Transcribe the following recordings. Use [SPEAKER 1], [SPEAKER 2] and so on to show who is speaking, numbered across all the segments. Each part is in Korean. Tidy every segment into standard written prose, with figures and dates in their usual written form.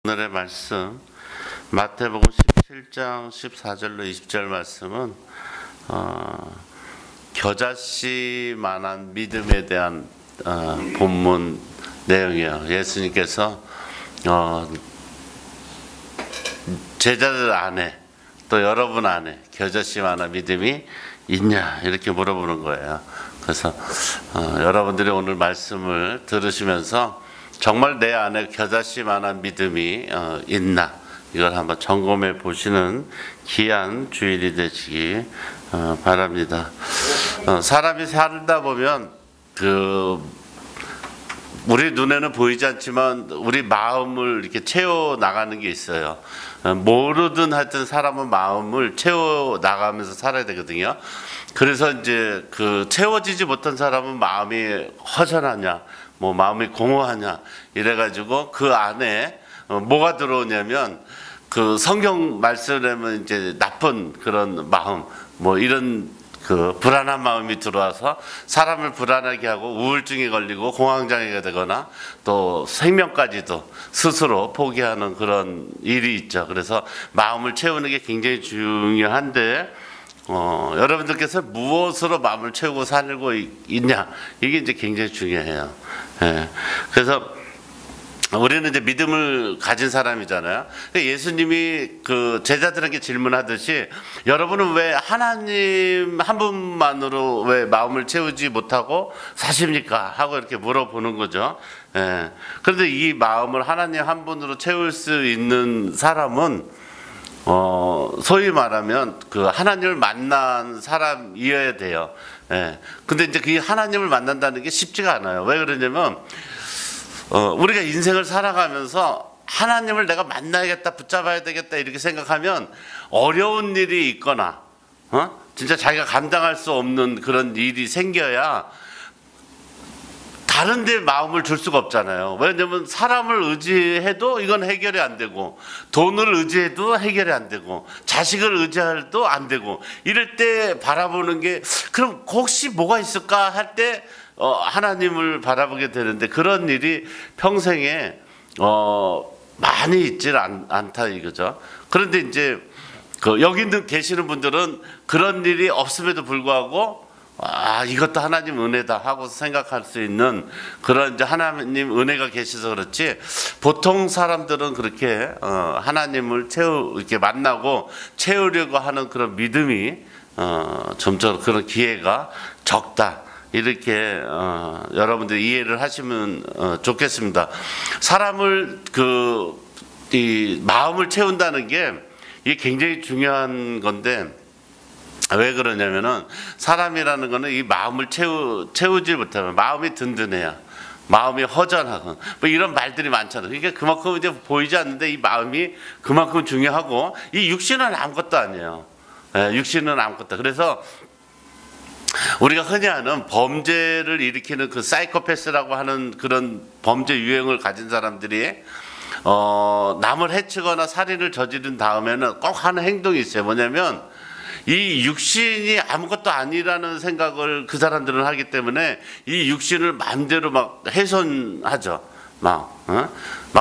[SPEAKER 1] 오늘의 말씀 마태복음 17장 14절로 20절 말씀은 겨자씨만한 믿음에 대한 본문 내용이에요. 예수님께서 제자들 안에 또 여러분 안에 겨자씨만한 믿음이 있냐 이렇게 물어보는 거예요. 그래서 여러분들이 오늘 말씀을 들으시면서 정말 내 안에 겨자씨만한 믿음이 있나 이걸 한번 점검해 보시는 귀한 주일이 되시기 바랍니다. 사람이 살다 보면 우리 눈에는 보이지 않지만 우리 마음을 이렇게 채워 나가는 게 있어요. 모르든 하여튼 사람은 마음을 채워 나가면서 살아야 되거든요. 그래서 이제 채워지지 못한 사람은 마음이 허전하냐, 뭐 마음이 공허하냐 이래가지고 그 안에 뭐가 들어오냐면 성경 말씀에는 이제 나쁜 그런 마음, 뭐 이런 불안한 마음이 들어와서 사람을 불안하게 하고 우울증에 걸리고 공황장애가 되거나 또 생명까지도 스스로 포기하는 그런 일이 있죠. 그래서 마음을 채우는 게 굉장히 중요한데 여러분들께서 무엇으로 마음을 채우고 살고 있냐 이게 이제 굉장히 중요해요. 그래서 우리는 이제 믿음을 가진 사람이잖아요. 예수님이 제자들에게 질문하듯이 여러분은 왜 하나님 한 분만으로 왜 마음을 채우지 못하고 사십니까? 하고 이렇게 물어보는 거죠. 그런데 이 마음을 하나님 한 분으로 채울 수 있는 사람은 소위 말하면 하나님을 만난 사람이어야 돼요. 근데 이제 그 하나님을 만난다는 게 쉽지가 않아요. 왜 그러냐면 우리가 인생을 살아가면서 하나님을 내가 만나야겠다, 붙잡아야 되겠다 이렇게 생각하면 어려운 일이 있거나 진짜 자기가 감당할 수 없는 그런 일이 생겨야 다른 데 마음을 줄 수가 없잖아요. 왜냐면 사람을 의지해도 이건 해결이 안 되고, 돈을 의지해도 해결이 안 되고, 자식을 의지해도 안 되고, 이럴 때 바라보는 게 그럼 혹시 뭐가 있을까 할 때 하나님을 바라보게 되는데 그런 일이 평생에 많이 있질 않다 이거죠. 그런데 이제 여기 계시는 분들은 그런 일이 없음에도 불구하고 이것도 하나님 은혜다 하고 생각할 수 있는 그런 이제 하나님 은혜가 계셔서 그렇지, 보통 사람들은 그렇게 하나님을 이렇게 만나고 채우려고 하는 그런 믿음이 점점 그런 기회가 적다. 이렇게 여러분들 이해를 하시면 좋겠습니다. 사람을 이 마음을 채운다는 게 이게 굉장히 중요한 건데 왜 그러냐면은 사람이라는 거는 이 마음을 채우지 못하면 마음이 든든해야, 마음이 허전하고 뭐 이런 말들이 많잖아요. 그러니까 그만큼 이제 보이지 않는데 이 마음이 그만큼 중요하고 이 육신은 아무것도 아니에요. 육신은 아무것도. 그래서 우리가 흔히 아는 범죄를 일으키는 사이코패스라고 하는 그런 범죄 유형을 가진 사람들이 남을 해치거나 살인을 저지른 다음에는 꼭 하는 행동이 있어요. 뭐냐면 이 육신이 아무것도 아니라는 생각을 그 사람들은 하기 때문에 이 육신을 마음대로 막 훼손하죠. 막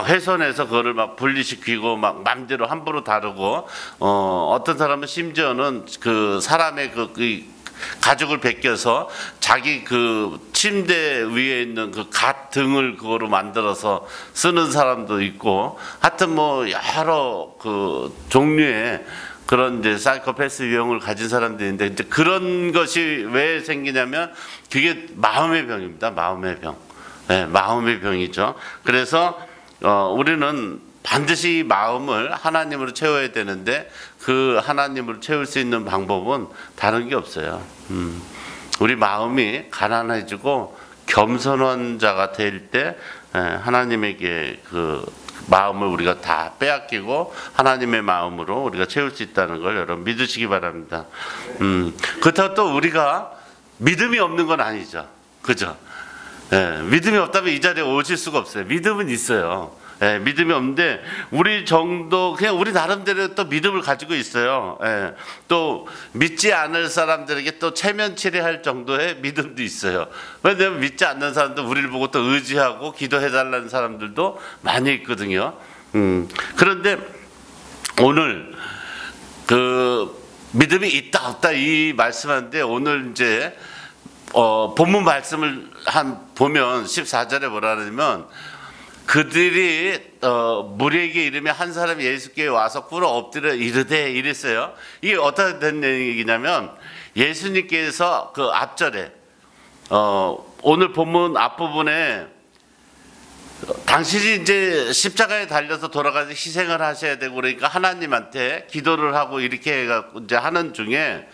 [SPEAKER 1] 훼손해서 그거를 막 분리시키고 막 마음대로 함부로 다루고 어떤 사람은 심지어는 사람의 가죽을 벗겨서 자기 침대 위에 있는 갓 등을 그거로 만들어서 쓰는 사람도 있고, 하여튼 뭐 여러 종류의 그런 이제 사이코패스 유형을 가진 사람들이 있는데, 이제 그런 것이 왜 생기냐면 그게 마음의 병입니다. 마음의 병. 마음의 병이죠. 그래서 우리는 반드시 마음을 하나님으로 채워야 되는데 그 하나님으로 채울 수 있는 방법은 다른 게 없어요. 우리 마음이 가난해지고 겸손한 자가 될 때 하나님에게 마음을 우리가 다 빼앗기고 하나님의 마음으로 우리가 채울 수 있다는 걸 여러분 믿으시기 바랍니다. 그렇다고 또 우리가 믿음이 없는 건 아니죠. 그죠? 믿음이 없다면 이 자리에 오실 수가 없어요. 믿음은 있어요. 믿음이 없는데 우리 정도 그냥 우리 나름대로 또 믿음을 가지고 있어요. 또 믿지 않을 사람들에게 또 체면치레할 정도의 믿음도 있어요. 왜냐하면 믿지 않는 사람도 우리를 보고 또 의지하고 기도해달라는 사람들도 많이 있거든요. 그런데 오늘 그 믿음이 있다 없다 이 말씀하는데 오늘 이제 본문 말씀을 보면 14절에 뭐라 그러냐면 그들이 무리에게 이르며 한 사람이 예수께 와서 꿇어 엎드려 이르되 이랬어요. 이게 어떻게 된 얘기냐면 예수님께서 그 앞절에 오늘 본문 앞부분에 당신이 이제 십자가에 달려서 돌아가서 희생을 하셔야 되고 그러니까 하나님한테 기도를 하고 이렇게 해갖고 이제 하는 중에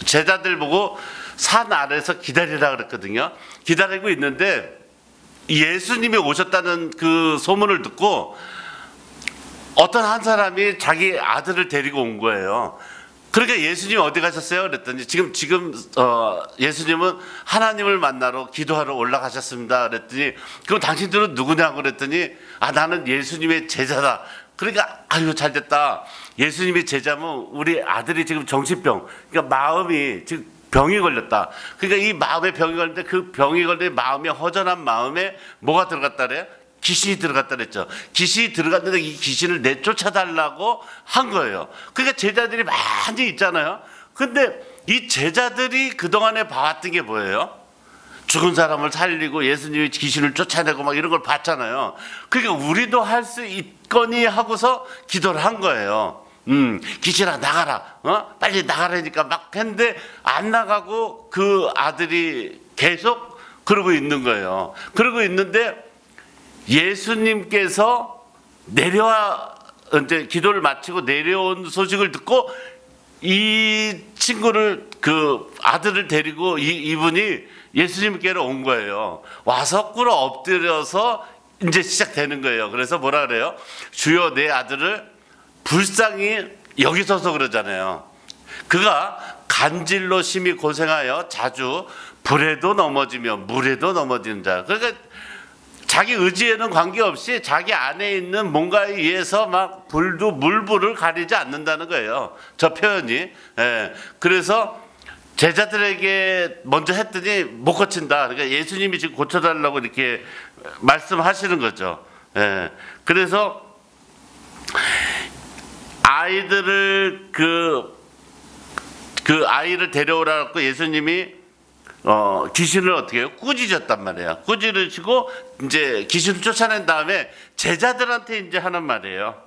[SPEAKER 1] 제자들 보고 산 아래서 기다리라 그랬거든요. 기다리고 있는데 예수님이 오셨다는 그 소문을 듣고 어떤 한 사람이 자기 아들을 데리고 온 거예요. 그러니까 예수님 어디 가셨어요? 그랬더니 지금 예수님은 하나님을 만나러 기도하러 올라가셨습니다. 그랬더니 그럼 당신들은 누구냐고 그랬더니 나는 예수님의 제자다. 그러니까 아유 잘됐다. 예수님의 제자면 우리 아들이 지금 정신병, 그러니까 마음이 지금 병이 걸렸다. 그러니까 이 마음에 병이 걸렸는데 그 병이 걸린 마음에 허전한 마음에 뭐가 들어갔다 그래요? 귀신이 들어갔다 그랬죠. 귀신이 들어갔는데 이 귀신을 내쫓아달라고 한 거예요. 그러니까 제자들이 많이 있잖아요. 근데 이 제자들이 그동안에 봐왔던 게 뭐예요? 죽은 사람을 살리고 예수님이 귀신을 쫓아내고 막 이런 걸 봤잖아요. 그러니까 우리도 할 수 있거니 하고서 기도를 한 거예요. 귀신아 나가라. 빨리 나가라니까 막 했는데 안 나가고 그 아들이 계속 그러고 있는 거예요. 그러고 있는데 예수님께서 이제 기도를 마치고 내려온 소식을 듣고 이 친구를 그 아들을 데리고 이분이 예수님께로 온 거예요. 와서 꿇어 엎드려서 이제 시작되는 거예요. 그래서 뭐라 그래요? 주여 내 아들을 불쌍히 여기서서 그러잖아요. 그가 간질로 심히 고생하여 자주 불에도 넘어지며 물에도 넘어지는 자. 그러니까 자기 의지에는 관계없이 자기 안에 있는 뭔가에 의해서 막 물불을 가리지 않는다는 거예요. 저 표현이. 그래서 제자들에게 먼저 했더니 못 고친다. 그러니까 예수님이 지금 고쳐달라고 이렇게 말씀하시는 거죠. 그래서 아이들을 그 아이를 데려오라고 예수님이 귀신을 어떻게 해요? 꾸짖었단 말이에요. 꾸짖으시고 이제 귀신을 쫓아낸 다음에 제자들한테 이제 하는 말이에요.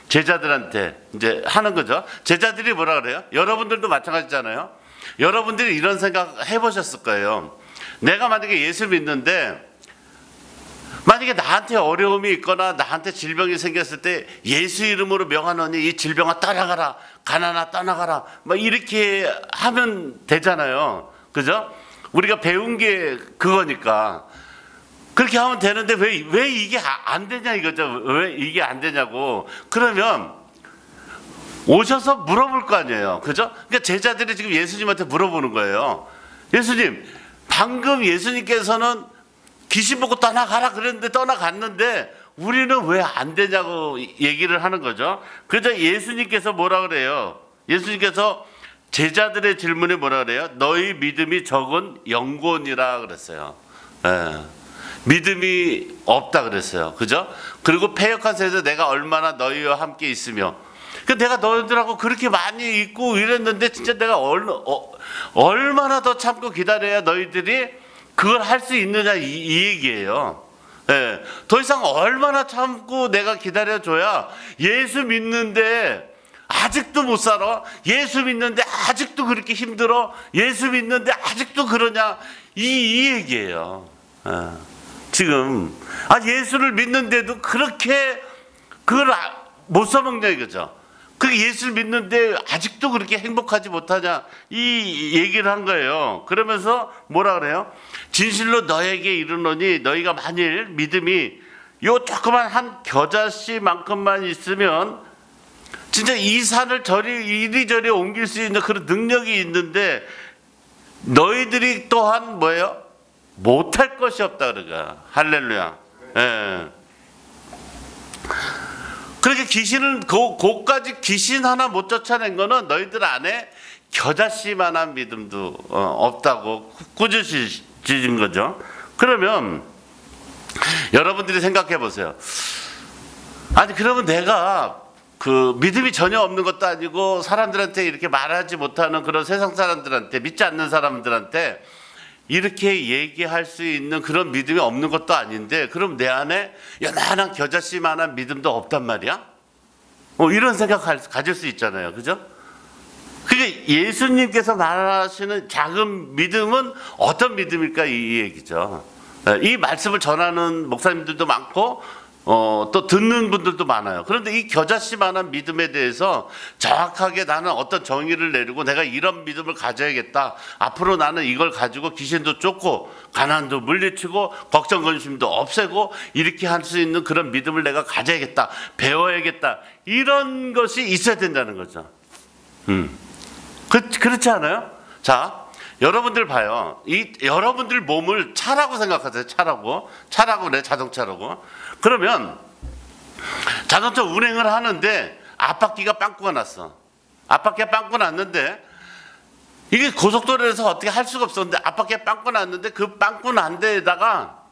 [SPEAKER 1] 제자들한테 이제 하는 거죠. 제자들이 뭐라 그래요? 여러분들도 마찬가지잖아요. 여러분들이 이런 생각 해보셨을 거예요. 내가 만약에 예수 믿는데 만약에 나한테 어려움이 있거나 나한테 질병이 생겼을 때 예수 이름으로 명하노니 이 질병아 떠나가라, 가난아 떠나가라, 막 이렇게 하면 되잖아요. 그죠? 우리가 배운 게 그거니까 그렇게 하면 되는데 왜 이게 안 되냐 이거죠. 왜 이게 안 되냐고. 그러면 오셔서 물어볼 거 아니에요. 그죠? 그러니까 제자들이 지금 예수님한테 물어보는 거예요. 예수님, 방금 예수님께서는 귀신 보고 떠나가라 그랬는데 떠나갔는데 우리는 왜 안 되냐고 얘기를 하는 거죠. 그래서 예수님께서 뭐라 그래요? 예수님께서 제자들의 질문에 뭐라 그래요? 너희 믿음이 적은 영혼이라 그랬어요. 믿음이 없다 그랬어요. 그죠? 그리고 패역한 세에서 내가 얼마나 너희와 함께 있으며 내가 너희들하고 그렇게 많이 있고 이랬는데 진짜 내가 얼마나 더 참고 기다려야 너희들이 그걸 할 수 있느냐 이 얘기예요. 더 이상 얼마나 참고 내가 기다려줘야 예수 믿는데 아직도 못 살아? 예수 믿는데 아직도 그렇게 힘들어? 예수 믿는데 아직도 그러냐? 이 얘기예요. 지금 예수를 믿는데도 그렇게 그걸 못 써먹냐 이거죠. 그 예수를 믿는데 아직도 그렇게 행복하지 못하냐 이 얘기를 한 거예요. 그러면서 뭐라 그래요? 진실로 너에게 이르노니 너희가 만일 믿음이 요 조그만 한 겨자씨만큼만 있으면 진짜 이 산을 이리저리 옮길 수 있는 그런 능력이 있는데 너희들이 또한 뭐예요? 못할 것이 없다 그러가. 할렐루야. 그렇게 귀신은 그까지 귀신 하나 못 쫓아낸 거는 너희들 안에 겨자씨만한 믿음도 없다고 꾸짖으신 거죠. 그러면 여러분들이 생각해 보세요. 아니 그러면 내가 그 믿음이 전혀 없는 것도 아니고 사람들한테 이렇게 말하지 못하는 그런 세상 사람들한테, 믿지 않는 사람들한테 이렇게 얘기할 수 있는 그런 믿음이 없는 것도 아닌데, 그럼 내 안에 요만한 겨자씨만한 믿음도 없단 말이야? 이런 생각 가질 수 있잖아요. 그죠? 그게 예수님께서 말하시는 작은 믿음은 어떤 믿음일까, 이 얘기죠. 이 말씀을 전하는 목사님들도 많고 또 듣는 분들도 많아요. 그런데 이 겨자씨만한 믿음에 대해서 정확하게 나는 어떤 정의를 내리고 내가 이런 믿음을 가져야겠다, 앞으로 나는 이걸 가지고 귀신도 쫓고 가난도 물리치고 걱정 근심도 없애고 이렇게 할 수 있는 그런 믿음을 내가 가져야겠다, 배워야겠다, 이런 것이 있어야 된다는 거죠. 그렇지 않아요? 자, 여러분들 봐요. 여러분들 몸을 차라고 생각하세요. 차라고 그래, 자동차라고. 그러면 자동차 운행을 하는데 앞바퀴가 빵꾸가 났어. 앞바퀴가 빵꾸 났는데 이게 고속도로에서 어떻게 할 수가 없었는데 앞바퀴가 빵꾸 났는데 그 빵꾸 난 데에다가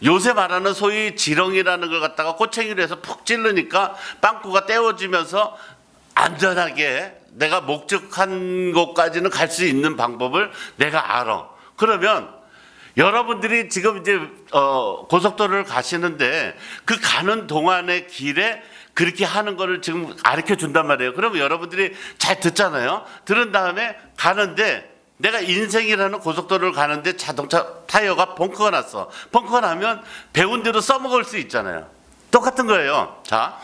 [SPEAKER 1] 요새 말하는 소위 지렁이라는 걸 갖다가 꼬챙이로 해서 푹 찌르니까 빵꾸가 떼어지면서 안전하게 내가 목적한 곳까지는 갈 수 있는 방법을 내가 알아. 그러면 여러분들이 지금 이제 고속도로를 가시는데 그 가는 동안의 길에 그렇게 하는 거를 지금 가르쳐 준단 말이에요. 그러면 여러분들이 잘 듣잖아요. 들은 다음에 가는데 내가 인생이라는 고속도로를 가는데 자동차 타이어가 펑크가 났어. 펑크가 나면 배운 대로 써먹을 수 있잖아요. 똑같은 거예요. 자,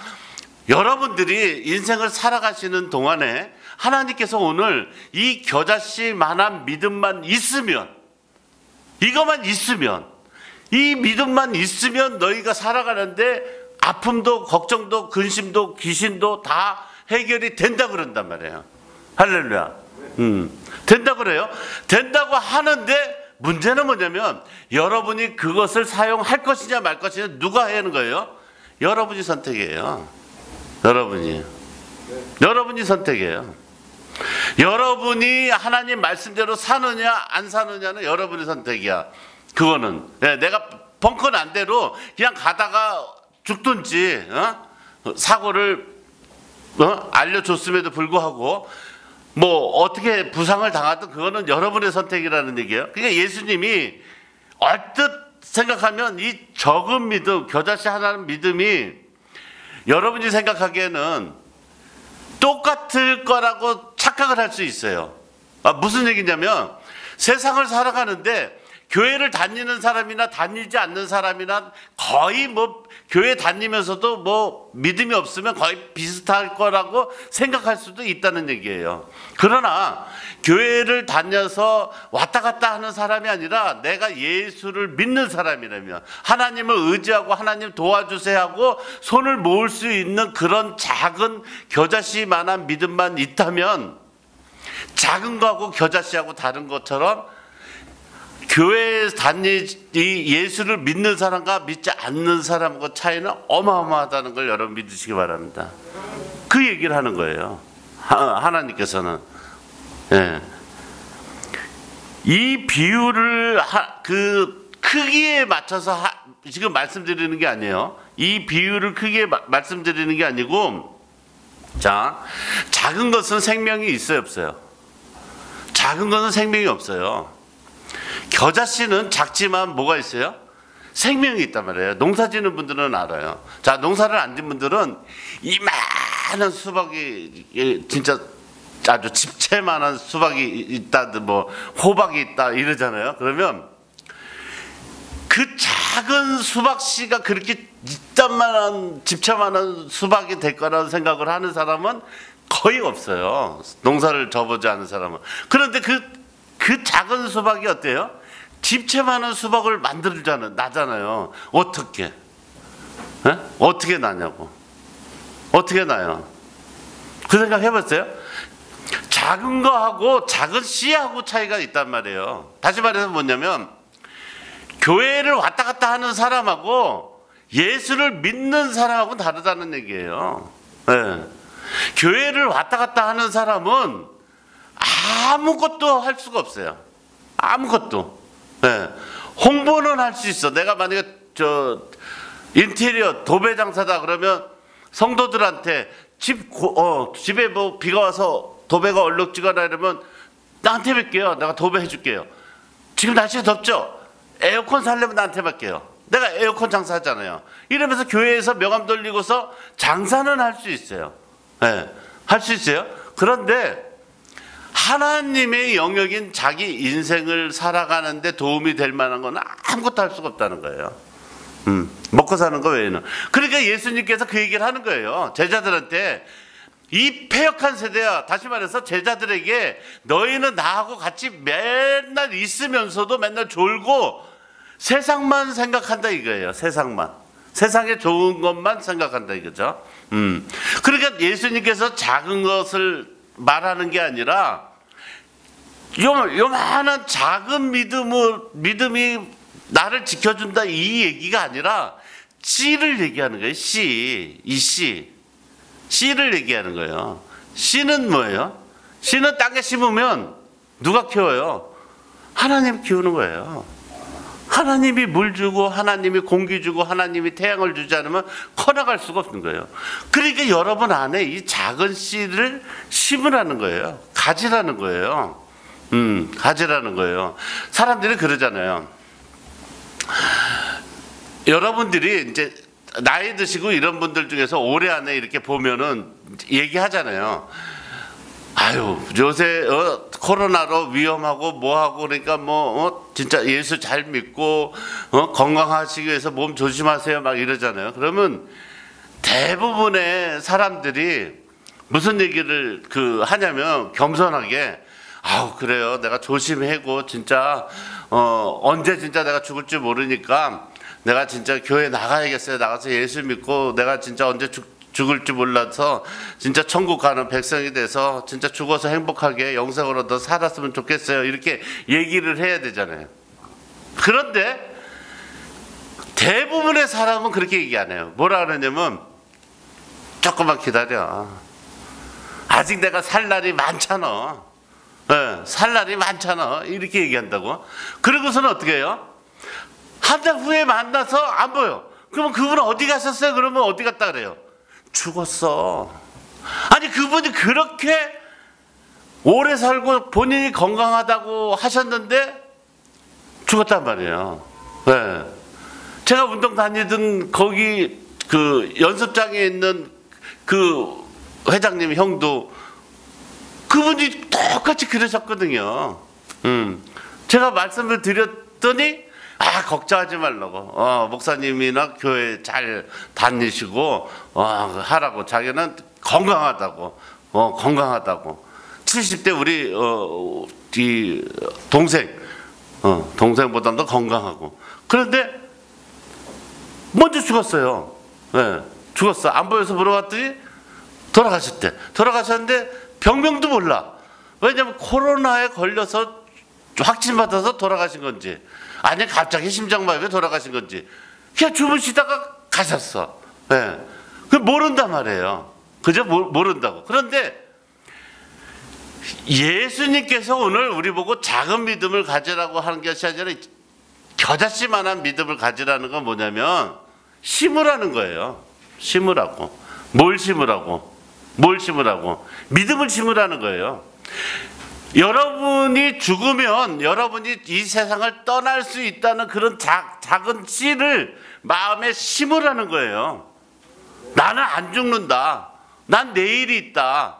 [SPEAKER 1] 여러분들이 인생을 살아가시는 동안에 하나님께서 오늘 이 겨자씨만한 믿음만 있으면, 이것만 있으면, 이 믿음만 있으면 너희가 살아가는데 아픔도 걱정도 근심도 귀신도 다 해결이 된다 그런단 말이에요. 할렐루야. 된다 그래요. 된다고 하는데 문제는 뭐냐면 여러분이 그것을 사용할 것이냐 말 것이냐 누가 하는 거예요? 여러분이 선택이에요. 여러분이 선택이에요. 여러분이 하나님 말씀대로 사느냐 안 사느냐는 여러분의 선택이야. 그거는 내가 벙커 난 대로 그냥 가다가 죽든지 사고를 알려줬음에도 불구하고 뭐 어떻게 부상을 당하든 그거는 여러분의 선택이라는 얘기예요. 그러니까 예수님이 얼뜻 생각하면 이 적은 믿음, 겨자씨 하나는 믿음이 여러분이 생각하기에는 똑같을 거라고 착각을 할 수 있어요. 무슨 얘기냐면 세상을 살아가는데 교회를 다니는 사람이나 다니지 않는 사람이나 거의 뭐 교회 다니면서도 뭐 믿음이 없으면 거의 비슷할 거라고 생각할 수도 있다는 얘기예요. 그러나 교회를 다녀서 왔다 갔다 하는 사람이 아니라 내가 예수를 믿는 사람이라면, 하나님을 의지하고 하나님 도와주세요 하고 손을 모을 수 있는 그런 작은 겨자씨만한 믿음만 있다면, 작은 거하고 겨자씨하고 다른 것처럼 교회에 예수를 믿는 사람과 믿지 않는 사람과 차이는 어마어마하다는 걸 여러분 믿으시기 바랍니다. 그 얘기를 하는 거예요. 하나님께서는. 예. 이 비유를 그 크기에 맞춰서 지금 말씀드리는 게 아니에요. 이 비유를 크기에 말씀드리는 게 아니고, 자, 작은 것은 생명이 있어요, 없어요? 작은 것은 생명이 없어요. 겨자씨는 작지만 뭐가 있어요? 생명이 있단 말이에요. 농사 지는 분들은 알아요. 자, 농사를 안 지은 분들은 이만한 수박이, 진짜 아주 집채만한 수박이 있다, 뭐 호박이 있다 이러잖아요. 그러면 그 작은 수박씨가 그렇게 이딴만한 집채만한 수박이 될 거라는 생각을 하는 사람은 거의 없어요. 농사를 져보지 않은 사람은. 그런데 그 작은 수박이 어때요? 집채만한 수박을 나잖아요. 어떻게? 에? 어떻게 나냐고. 어떻게 나요? 그 생각 해봤어요? 작은 거하고 작은 씨하고 차이가 있단 말이에요. 다시 말해서 뭐냐면, 교회를 왔다 갔다 하는 사람하고 예수를 믿는 사람하고는 다르다는 얘기예요. 네. 교회를 왔다 갔다 하는 사람은 아무것도 할 수가 없어요. 아무것도. 네. 홍보는 할 수 있어. 내가 만약에 인테리어 도배 장사다 그러면 성도들한테 집에 뭐 비가 와서 도배가 얼룩지거나 이러면 나한테 맡겨요. 내가 도배해 줄게요. 지금 날씨가 덥죠? 에어컨 살려면 나한테 맡겨요. 내가 에어컨 장사하잖아요. 이러면서 교회에서 명함 돌리고서 장사는 할 수 있어요. 네, 할 수 있어요. 그런데 하나님의 영역인 자기 인생을 살아가는데 도움이 될 만한 건 아무것도 할 수가 없다는 거예요. 먹고 사는 거 외에는. 그러니까 예수님께서 그 얘기를 하는 거예요. 제자들한테 이 패역한 세대야. 다시 말해서 제자들에게 너희는 나하고 같이 맨날 있으면서도 맨날 졸고 세상만 생각한다 이거예요. 세상에 좋은 것만 생각한다 이거죠. 그러니까 예수님께서 작은 것을 말하는 게 아니라 요만한 작은 믿음이 나를 지켜준다 이 얘기가 아니라 씨를 얘기하는 거예요. 씨를 얘기하는 거예요. 씨는 뭐예요? 씨는 땅에 심으면 누가 키워요? 하나님 키우는 거예요. 하나님이 물 주고 하나님이 공기 주고 하나님이 태양을 주지 않으면 커나갈 수가 없는 거예요. 그러니까 여러분 안에 이 작은 씨를 심으라는 거예요. 가지라는 거예요. 가지라는 거예요. 사람들이 그러잖아요. 여러분들이 이제 나이 드시고 이런 분들 중에서 올해 안에 이렇게 보면은 얘기하잖아요. 아유, 요새 코로나로 위험하고 뭐하고 그러니까 진짜 예수 잘 믿고 건강하시기 위해서 몸 조심하세요 막 이러잖아요. 그러면 대부분의 사람들이 무슨 얘기를 하냐면 겸손하게 아우 그래요. 내가 조심하고 진짜 언제 진짜 내가 죽을지 모르니까 내가 진짜 교회 나가야겠어요. 나가서 예수 믿고 내가 진짜 언제 죽을지 몰라서 진짜 천국 가는 백성이 돼서 진짜 죽어서 행복하게 영생으로 더 살았으면 좋겠어요. 이렇게 얘기를 해야 되잖아요. 그런데 대부분의 사람은 그렇게 얘기 안 해요. 뭐라 그러냐면 조금만 기다려. 아직 내가 살 날이 많잖아. 네, 살 날이 많잖아. 이렇게 얘기한다고. 그러고서는 어떻게 해요? 한 달 후에 만나서 안 보여. 그러면 그분은 어디 가셨어요? 그러면 어디 갔다 그래요? 죽었어. 아니 그분이 그렇게 오래 살고 본인이 건강하다고 하셨는데 죽었단 말이에요. 네. 제가 운동 다니던 거기 연습장에 있는 그 회장님 형도 그분이 똑같이 그러셨거든요. 제가 말씀을 드렸더니 걱정하지 말라고. 목사님이나 교회 잘 다니시고 하라고. 자기는 건강하다고. 건강하다고. 70대 우리 이 동생보다도 건강하고. 그런데 먼저 죽었어요. 네, 죽었어. 안 보여서 물어봤더니 돌아가셨대. 돌아가셨는데 병명도 몰라. 왜냐면 코로나에 걸려서 확진받아서 돌아가신 건지 아니 갑자기 심장마비에 돌아가신 건지 그냥 주무시다가 가셨어. 네. 그 모른단 말이에요. 그저 모른다고. 그런데 예수님께서 오늘 우리 보고 작은 믿음을 가지라고 하는 것이 아니라 겨자씨만한 믿음을 가지라는 건 뭐냐면 심으라는 거예요. 심으라고. 뭘 심으라고? 믿음을 심으라는 거예요. 여러분이 죽으면 여러분이 이 세상을 떠날 수 있다는 그런 작은 씨를 마음에 심으라는 거예요. 나는 안 죽는다. 난 내일이 있다.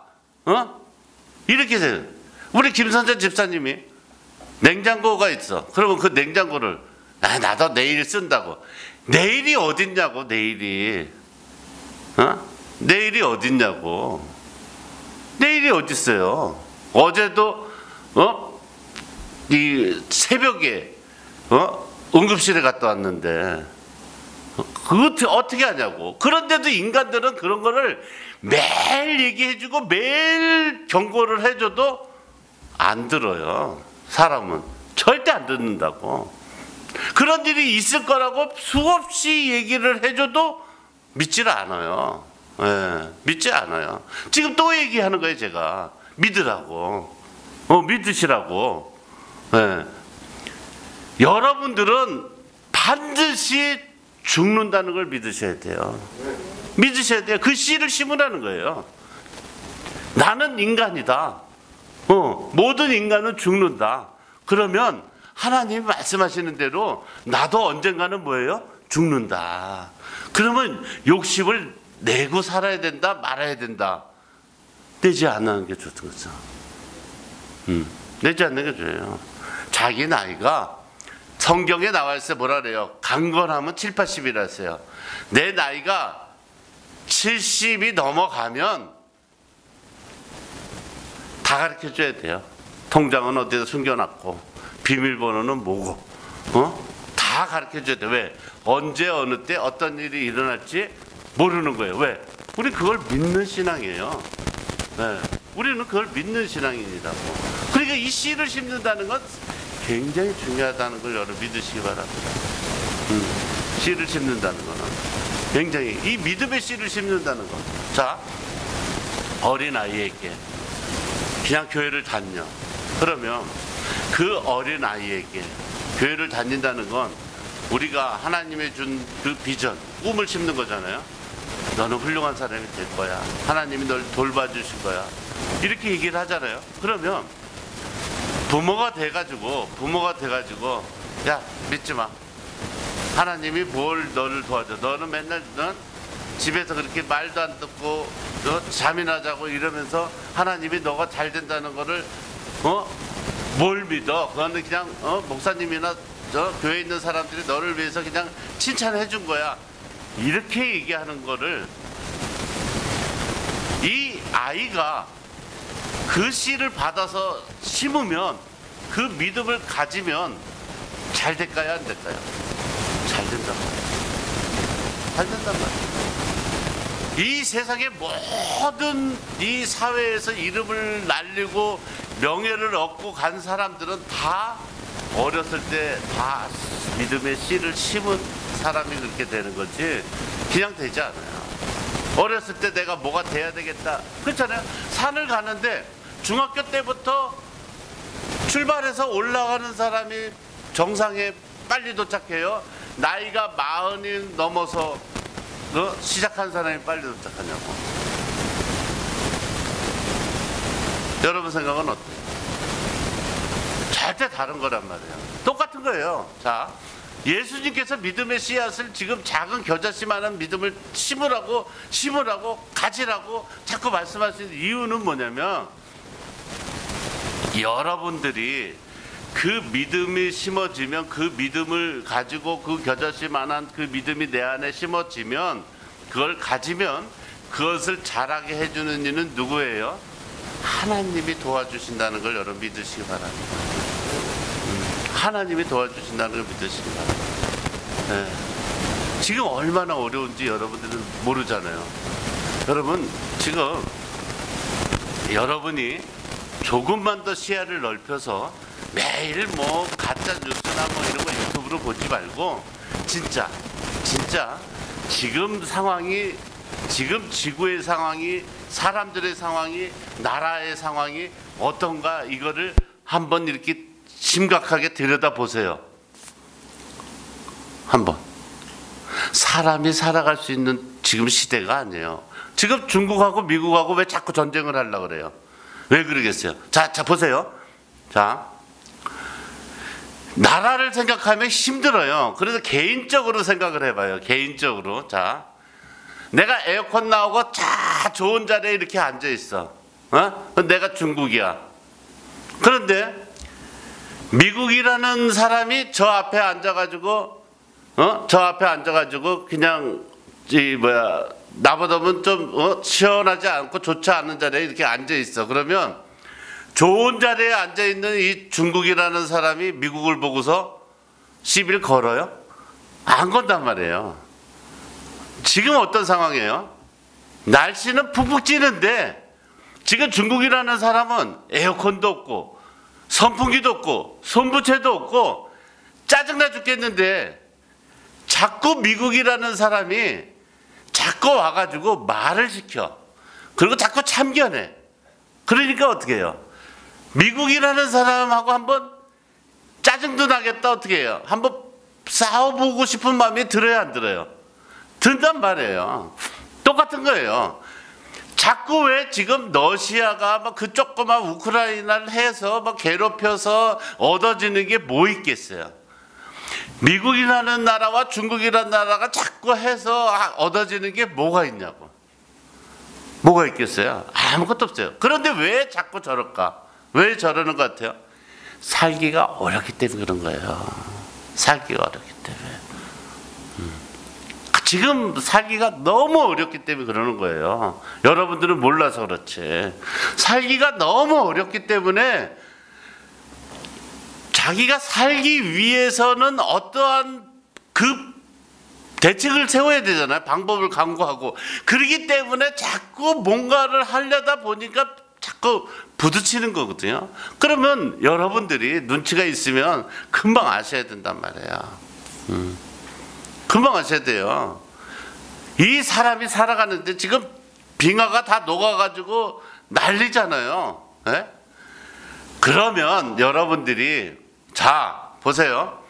[SPEAKER 1] 이렇게 해요. 우리 김선재 집사님이 냉장고가 있어. 그러면 그 냉장고를 나도 내일 쓴다고. 내일이 어딨냐고. 내일이 어딨냐고. 내일이 어딨어요. 어제도 이 새벽에 응급실에 갔다 왔는데 그거 어떻게 하냐고. 그런데도 인간들은 그런 거를 매일 얘기해주고 매일 경고를 해줘도 안 들어요. 사람은 절대 안 듣는다고. 그런 일이 있을 거라고 수없이 얘기를 해줘도 믿지를 않아요. 네, 믿지 않아요. 지금 또 얘기하는 거예요. 제가 믿으라고. 믿으시라고. 네. 여러분들은 반드시 죽는다는 걸 믿으셔야 돼요. 믿으셔야 돼요. 그 씨를 심으라는 거예요. 나는 인간이다. 모든 인간은 죽는다. 그러면 하나님이 말씀하시는 대로 나도 언젠가는 뭐예요? 죽는다. 그러면 욕심을 내고 살아야 된다, 말아야 된다. 내지 않는 게 좋은 거죠. 내지 않는 게 좋아요. 자기 나이가 성경에 나와 있어요. 뭐라 그래요? 강건하면 7, 80이라 했어요. 내 나이가 70이 넘어가면 다 가르쳐 줘야 돼요. 통장은 어디다 숨겨놨고 비밀번호는 뭐고 다 가르쳐 줘야 돼. 왜? 언제 어느 때 어떤 일이 일어날지 모르는 거예요. 왜? 우리 그걸 믿는 신앙이에요. 네. 우리는 그걸 믿는 신앙입니다. 그러니까 이 씨를 심는다는 건 굉장히 중요하다는 걸 여러분 믿으시기 바랍니다. 씨를 심는다는 거는 굉장히, 이 믿음의 씨를 심는다는 거. 자, 어린아이에게 그냥 교회를 다녀. 그러면 그 어린아이에게 교회를 다닌다는 건 우리가 하나님의 준 그 비전, 꿈을 심는 거잖아요. 너는 훌륭한 사람이 될 거야. 하나님이 널 돌봐주실 거야. 이렇게 얘기를 하잖아요. 그러면 부모가 돼가지고 야, 믿지 마. 하나님이 뭘 너를 도와줘. 너는 맨날 넌 집에서 그렇게 말도 안 듣고 잠이나 자고 이러면서 하나님이 너가 잘 된다는 거를 뭘 믿어? 그거는 그냥 목사님이나 교회에 있는 사람들이 너를 위해서 그냥 칭찬해 준 거야. 이렇게 얘기하는 거를 이 아이가 그 씨를 받아서 심으면, 그 믿음을 가지면 잘 될까요? 안 될까요? 잘 된단 말이에요. 잘 된단 말이에요. 이 세상의 모든 이 사회에서 이름을 날리고 명예를 얻고 간 사람들은 다 어렸을 때 다 믿음의 씨를 심은 사람이 그렇게 되는 거지 그냥 되지 않아요. 어렸을 때 내가 뭐가 돼야 되겠다, 그렇잖아요. 산을 가는데 중학교 때부터 출발해서 올라가는 사람이 정상에 빨리 도착해요? 나이가 40이 넘어서 시작한 사람이 빨리 도착하냐고. 여러분 생각은 어때요? 절대 다른 거란 말이에요. 똑같은 거예요. 자, 예수님께서 믿음의 씨앗을 지금 작은 겨자씨만한 믿음을 심으라고 가지라고 자꾸 말씀하시는 이유는 뭐냐면, 여러분들이 그 믿음이 심어지면, 그 믿음을 가지고 그 겨자씨만한 그 믿음이 내 안에 심어지면, 그걸 가지면 그것을 자라게 해주는 이는 누구예요? 하나님이 도와주신다는 걸 여러분 믿으시기 바랍니다. 하나님이 도와주신다는 걸 믿으시기 바랍니다. 네. 지금 얼마나 어려운지 여러분들은 모르잖아요. 여러분, 지금 여러분이 조금만 더 시야를 넓혀서 매일 뭐 가짜 뉴스나 뭐 이런 거 유튜브로 보지 말고 진짜 지금 상황이, 지금 지구의 상황이, 사람들의 상황이, 나라의 상황이 어떤가, 이거를 한번 이렇게 심각하게 들여다보세요. 한번. 사람이 살아갈 수 있는 지금 시대가 아니에요. 지금 중국하고 미국하고 왜 자꾸 전쟁을 하려고 그래요? 왜 그러겠어요? 자 보세요. 자, 나라를 생각하면 힘들어요. 그래서 개인적으로 생각을 해봐요. 개인적으로. 자, 내가 에어컨 나오고 자 좋은 자리에 이렇게 앉아 있어. 내가 중국이야. 그런데 미국이라는 사람이 저 앞에 앉아가지고 그냥 나보다는 좀 시원하지 않고 좋지 않은 자리에 이렇게 앉아 있어. 그러면 좋은 자리에 앉아 있는 이 중국이라는 사람이 미국을 보고서 시비를 걸어요? 안 건단 말이에요. 지금 어떤 상황이에요? 날씨는 푹푹 찌는데 지금 중국이라는 사람은 에어컨도 없고 선풍기도 없고 손부채도 없고 짜증나 죽겠는데, 자꾸 미국이라는 사람이 자꾸 와가지고 말을 시켜. 그리고 자꾸 참견해. 그러니까 어떻게 해요? 미국이라는 사람하고 한번 짜증도 나겠다. 어떻게 해요? 한번 싸워보고 싶은 마음이 들어야 안 들어요? 든단 말이에요. 똑같은 거예요. 자꾸 왜 지금 러시아가 막 그 조그만 우크라이나를 해서 막 괴롭혀서 얻어지는 게 뭐 있겠어요? 미국이라는 나라와 중국이라는 나라가 자꾸 해서 얻어지는 게 뭐가 있냐고. 뭐가 있겠어요? 아무것도 없어요. 그런데 왜 자꾸 저럴까? 왜 저러는 것 같아요? 살기가 어렵기 때문에 그런 거예요. 살기가 어렵기 때문에. 지금 살기가 너무 어렵기 때문에 그러는 거예요. 여러분들은 몰라서 그렇지. 살기가 너무 어렵기 때문에 자기가 살기 위해서는 어떠한 그 대책을 세워야 되잖아요. 방법을 강구하고. 그렇기 때문에 자꾸 뭔가를 하려다 보니까 자꾸 부딪히는 거거든요. 그러면 여러분들이 눈치가 있으면 금방 아셔야 된단 말이에요. 금방 아셔야 돼요. 이 사람이 살아가는데 지금 빙하가 다 녹아가지고 난리잖아요. 네? 그러면 여러분들이 자 보세요.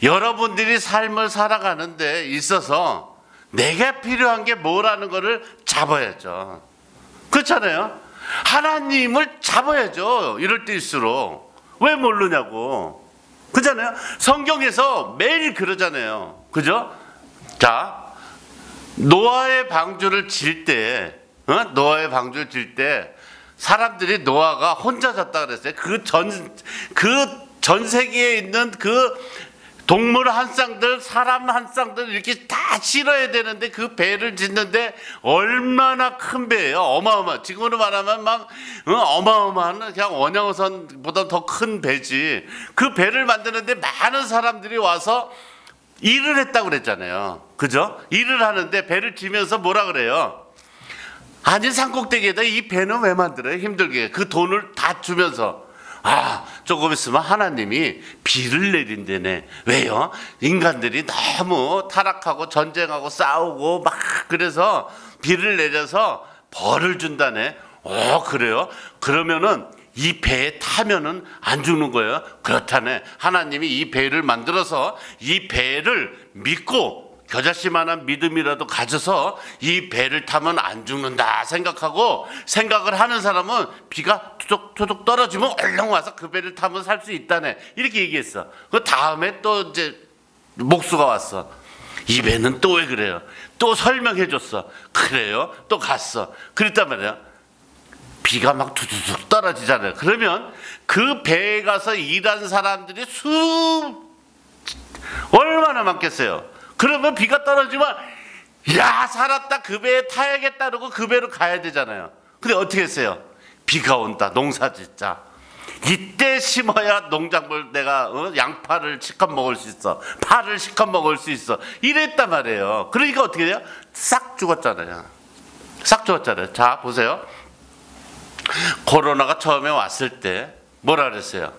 [SPEAKER 1] 여러분들이 삶을 살아가는 데 있어서 내게 필요한 게 뭐라는 거를 잡아야죠. 그렇잖아요. 하나님을 잡아야죠. 이럴 때일수록. 왜 모르냐고. 그렇잖아요. 성경에서 매일 그러잖아요. 그죠? 자, 노아의 방주를 질 때, 노아의 방주를 질 때 사람들이 노아가 혼자 잤다 그랬어요. 그 전 세계에 있는 그 동물 한 쌍들, 사람 한 쌍들 이렇게 다 실어야 되는데 그 배를 짓는데 얼마나 큰 배예요. 어마어마. 지금으로 말하면 막 어마어마한 그냥 원양어선보다 더 큰 배지. 그 배를 만드는데 많은 사람들이 와서 일을 했다고 그랬잖아요. 그죠? 일을 하는데 배를 지면서 뭐라 그래요? 아니 산꼭대기에다 이 배는 왜 만들어요? 힘들게. 그 돈을 다 주면서. 아, 조금 있으면 하나님이 비를 내린다네. 왜요? 인간들이 너무 타락하고 전쟁하고 싸우고 막 그래서 비를 내려서 벌을 준다네. 그래요? 그러면은 이 배에 타면은 안 죽는 거예요? 그렇다네. 하나님이 이 배를 만들어서 이 배를 믿고 겨자씨만한 믿음이라도 가져서 이 배를 타면 안 죽는다 생각을 하는 사람은 비가 투둑투둑 떨어지면 얼른 와서 그 배를 타면 살 수 있다네. 이렇게 얘기했어. 그 다음에 또 이제 목수가 왔어. 이 배는 또 왜 그래요? 또 설명해 줬어. 그래요? 또 갔어. 그랬단 말이야. 비가 막 투둑 떨어지잖아요. 그러면 그 배에 가서 일한 사람들이 얼마나 많겠어요? 그러면 비가 떨어지면 야 살았다 그 배에 타야겠다 그러고 그 배로 가야 되잖아요. 근데 어떻게 했어요? 비가 온다 농사 짓자. 이때 심어야 농작물 내가 양파를 실컷 먹을 수 있어. 파를 실컷 먹을 수 있어. 이랬단 말이에요. 그러니까 어떻게 돼요? 싹 죽었잖아요. 싹 죽었잖아요. 자 보세요. 코로나가 처음에 왔을 때 뭐라 그랬어요?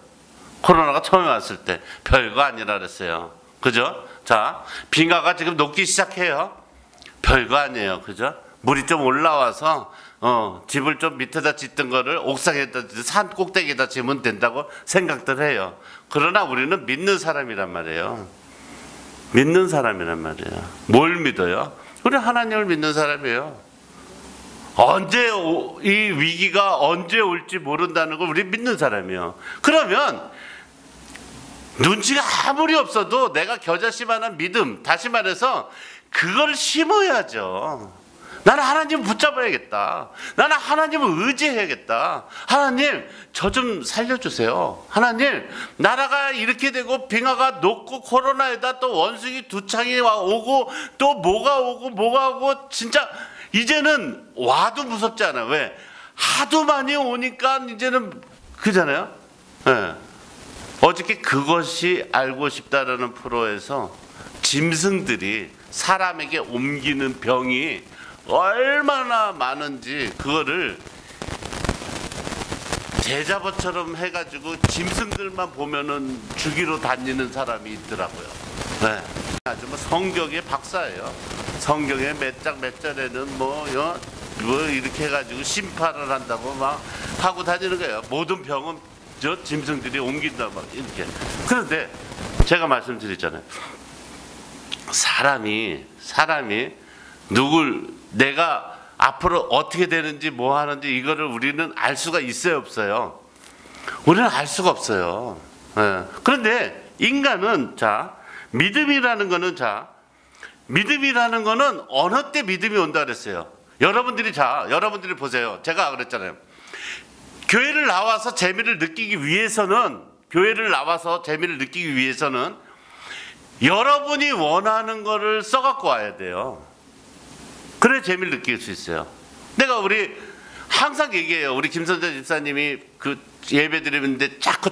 [SPEAKER 1] 코로나가 처음에 왔을 때 별거 아니라 그랬어요. 그죠? 자, 빙하가 지금 녹기 시작해요. 별거 아니에요. 그죠? 물이 좀 올라와서 집을 좀 밑에다 짓던 거를 옥상에다 산 꼭대기에다 지면 된다고 생각들 해요. 그러나 우리는 믿는 사람이란 말이에요. 믿는 사람이란 말이에요. 뭘 믿어요? 우리 하나님을 믿는 사람이에요. 언제 이 위기가 언제 올지 모른다는 걸 우리 믿는 사람이에요. 그러면 눈치가 아무리 없어도 내가 겨자씨만한 믿음, 다시 말해서 그걸 심어야죠. 나는 하나님을 붙잡아야겠다. 나는 하나님을 의지해야겠다. 하나님 저 좀 살려주세요. 하나님 나라가 이렇게 되고 빙하가 녹고 코로나에다 또 원숭이 두 창이 오고 또 뭐가 오고 진짜 이제는 와도 무섭지 않아. 왜? 하도 많이 오니까 이제는 그잖아요. 네. 어저께 그것이 알고 싶다라는 프로에서 짐승들이 사람에게 옮기는 병이 얼마나 많은지 그거를 제자버처럼 해가지고 짐승들만 보면은 죽이러 다니는 사람이 있더라고요. 네. 아주 뭐 성경의 박사예요. 성경의 몇 장 몇 절에는 뭐 이렇게 해가지고 심판을 한다고 막 하고 다니는 거예요. 모든 병은 저 짐승들이 옮긴다 막 이렇게. 그런데 제가 말씀드렸잖아요. 사람이 누굴 내가 앞으로 어떻게 되는지 뭐 하는지 이거를 우리는 알 수가 있어요, 없어요? 우리는 알 수가 없어요. 예. 그런데 인간은 믿음이라는 거는 어느 때 믿음이 온다 그랬어요. 여러분들이 보세요. 제가 그랬잖아요. 교회를 나와서 재미를 느끼기 위해서는 여러분이 원하는 거를 써갖고 와야 돼요. 그래 재미를 느낄 수 있어요. 우리 항상 얘기해요. 우리 김선재 집사님이 그 예배 드리는데 자꾸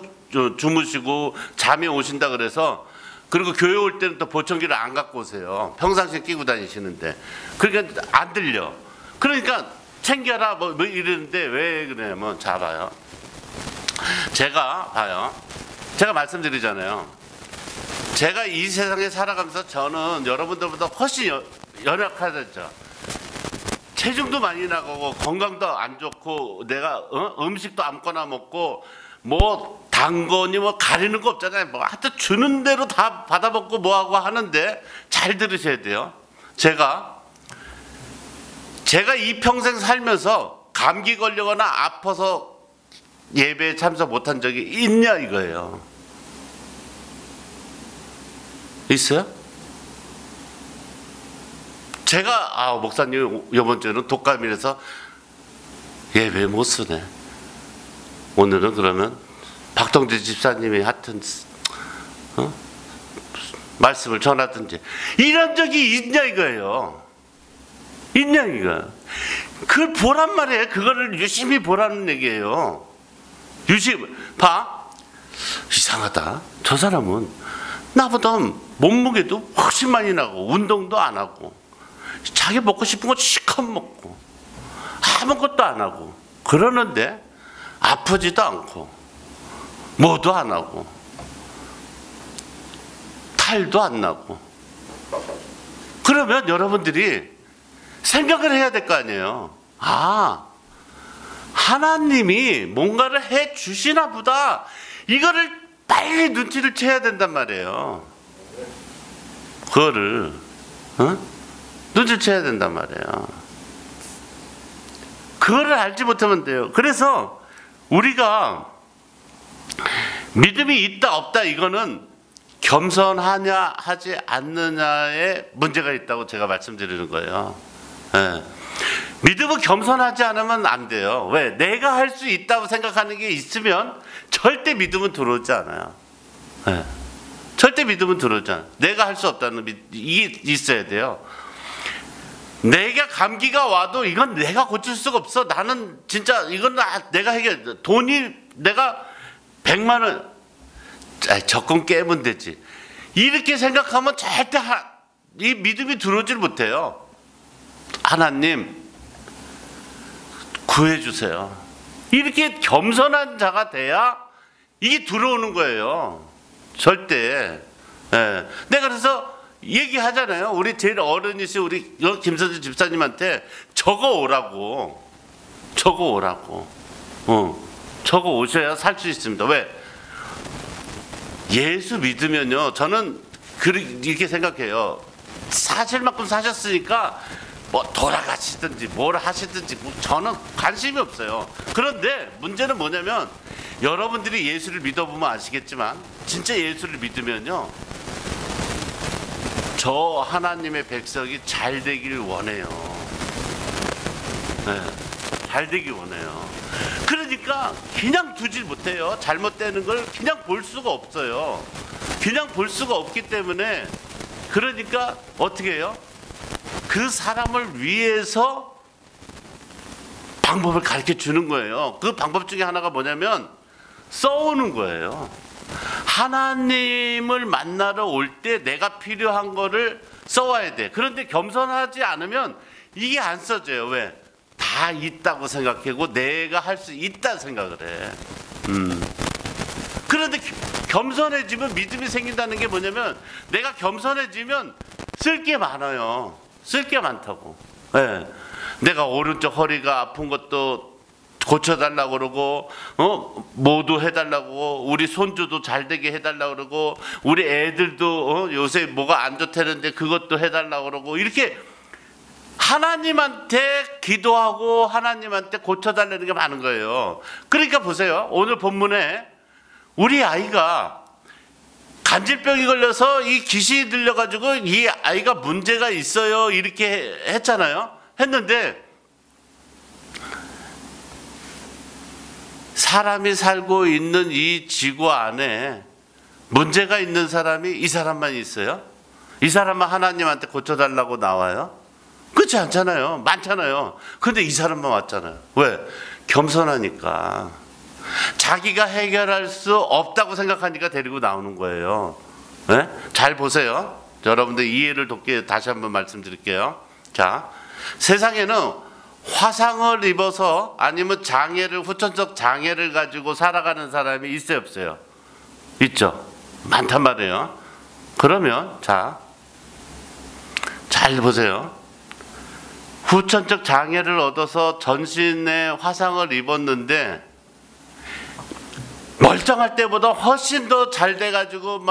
[SPEAKER 1] 주무시고 잠이 오신다 그래서, 그리고 교회 올 때는 또 보청기를 안 갖고 오세요. 평상시에 끼고 다니시는데. 그러니까 안 들려. 그러니까 챙겨라 뭐 이러는데 왜 그러냐면, 봐요. 제가 말씀드리잖아요. 제가 이 세상에 살아가면서 저는 여러분들보다 훨씬 연약하죠. 체중도 많이 나가고 건강도 안 좋고 내가 음식도 아무거나 먹고 뭐 단 거니 뭐 가리는 거 없잖아요. 뭐 하여튼 주는 대로 다 받아먹고 뭐하고 하는데, 잘 들으셔야 돼요. 제가 이 평생 살면서 감기 걸리거나 아파서 예배에 참석 못한 적이 있냐 이거예요. 있어요? 제가 목사님 이번 주에는 독감이라서 예배 못 쓰네. 오늘은 그러면 박동재 집사님이 하여튼 말씀을 전하든지, 이런 적이 있냐 이거예요. 있냐 이거. 그걸 보란 말이에요. 그거를 유심히 보라는 얘기예요. 유심히 봐. 이상하다. 저 사람은 나보다 몸무게도 훨씬 많이 나고 운동도 안 하고 자기 먹고 싶은 거 실컷 먹고 아무것도 안 하고 그러는데 아프지도 않고 뭐도 안 하고 탈도 안 나고. 그러면 여러분들이 생각을 해야 될 거 아니에요. 하나님이 뭔가를 해 주시나 보다. 이거를 빨리 눈치를 채야 된단 말이에요. 그거를 눈치를 채야 된단 말이에요. 그거를 알지 못하면 돼요. 그래서 우리가 믿음이 있다 없다 이거는 겸손하냐 하지 않느냐에 문제가 있다고 제가 말씀드리는 거예요. 네. 믿음은 겸손하지 않으면 안 돼요. 왜? 내가 할 수 있다고 생각하는 게 있으면 절대 믿음은 들어오지 않아요. 네. 절대 믿음은 들어오지 않아요. 내가 할 수 없다는 이게 있어야 돼요. 내가 감기가 와도 이건 내가 고칠 수가 없어. 나는 진짜 이건 내가 해결. 돈이 내가 100만 원 적금 깨면 되지. 이렇게 생각하면 절대 이 믿음이 들어오질 못해요. 하나님 구해주세요. 이렇게 겸손한 자가 돼야 이게 들어오는 거예요. 절대. 예. 내가 그래서 얘기하잖아요. 우리 제일 어른이신 우리 김선재 집사님한테 적어 오라고. 적어 오셔야 살 수 있습니다. 왜? 예수 믿으면요. 저는 이렇게 생각해요. 사실만큼 사셨으니까 뭐 돌아가시든지 뭘 하시든지 저는 관심이 없어요. 그런데 문제는 뭐냐면, 여러분들이 예수를 믿어보면 아시겠지만 진짜 예수를 믿으면요, 저 하나님의 백성이 잘 되길 원해요. 네, 잘 되길 원해요. 그러니까 그냥 두질 못해요. 잘못되는 걸 그냥 볼 수가 없어요. 그냥 볼 수가 없기 때문에, 그러니까 어떻게 해요? 그 사람을 위해서 방법을 가르쳐 주는 거예요. 그 방법 중에 하나가 뭐냐면 써오는 거예요. 하나님을 만나러 올 때 내가 필요한 거를 써와야 돼. 그런데 겸손하지 않으면 이게 안 써져요. 왜? 다 있다고 생각하고 내가 할 수 있다 생각을 해. 그런데 겸손해지면 믿음이 생긴다는 게 뭐냐면, 내가 겸손해지면 쓸 게 많아요. 쓸 게 많다고. 네. 내가 오른쪽 허리가 아픈 것도 고쳐달라고 그러고, 뭐도 해달라고, 우리 손주도 잘 되게 해달라고 그러고, 우리 애들도 요새 뭐가 안 좋다는데 그것도 해달라고 그러고, 이렇게 하나님한테 기도하고 하나님한테 고쳐달라는 게 많은 거예요. 그러니까 보세요. 오늘 본문에 우리 아이가 간질병이 걸려서 이 귀신이 들려가지고 이 아이가 문제가 있어요. 이렇게 했잖아요. 했는데 사람이 살고 있는 이 지구 안에 문제가 있는 사람이 이 사람만 있어요? 이 사람만 하나님한테 고쳐달라고 나와요? 그렇지 않잖아요. 많잖아요. 근데 이 사람만 왔잖아요. 왜? 겸손하니까. 자기가 해결할 수 없다고 생각하니까 데리고 나오는 거예요. 네? 잘 보세요. 여러분들 이해를 돕게 다시 한번 말씀드릴게요. 자, 세상에는 화상을 입어서 아니면 장애를, 후천적 장애를 가지고 살아가는 사람이 있어요, 없어요? 있죠. 많단 말이에요. 그러면 잘 보세요. 후천적 장애를 얻어서 전신에 화상을 입었는데 멀쩡할 때보다 훨씬 더 잘 돼가지고